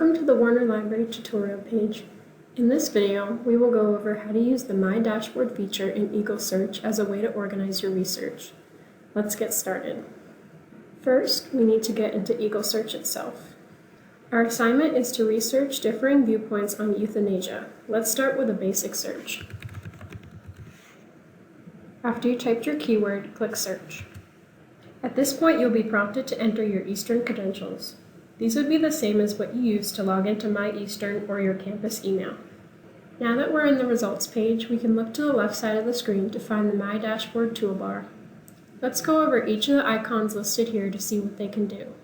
Welcome to the Warner Library tutorial page. In this video, we will go over how to use the My Dashboard feature in Eagle Search as a way to organize your research. Let's get started. First, we need to get into Eagle Search itself. Our assignment is to research differing viewpoints on euthanasia. Let's start with a basic search. After you typed your keyword, click Search. At this point, you'll be prompted to enter your Eastern credentials. These would be the same as what you use to log into My Eastern or your campus email. Now that we're in the results page, we can look to the left side of the screen to find the My Dashboard Toolbar. Let's go over each of the icons listed here to see what they can do.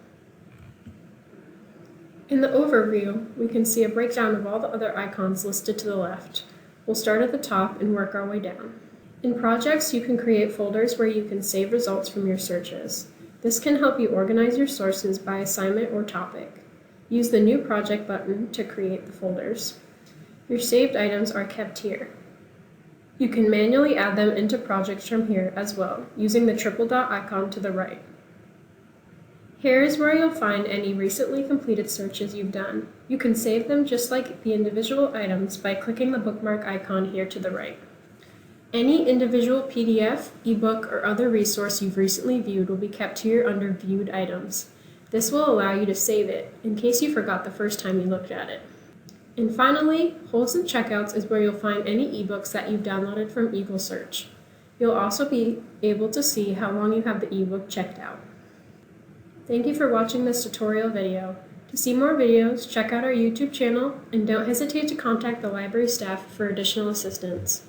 In the overview, we can see a breakdown of all the other icons listed to the left. We'll start at the top and work our way down. In projects, you can create folders where you can save results from your searches. This can help you organize your sources by assignment or topic. Use the New Project button to create the folders. Your saved items are kept here. You can manually add them into projects from here as well, using the triple dot icon to the right. Here is where you'll find any recently completed searches you've done. You can save them just like the individual items by clicking the bookmark icon here to the right. Any individual PDF, ebook, or other resource you've recently viewed will be kept here under Viewed Items. This will allow you to save it in case you forgot the first time you looked at it. And finally, Holds and Checkouts is where you'll find any ebooks that you've downloaded from Eagle Search. You'll also be able to see how long you have the ebook checked out. Thank you for watching this tutorial video. To see more videos, check out our YouTube channel, and don't hesitate to contact the library staff for additional assistance.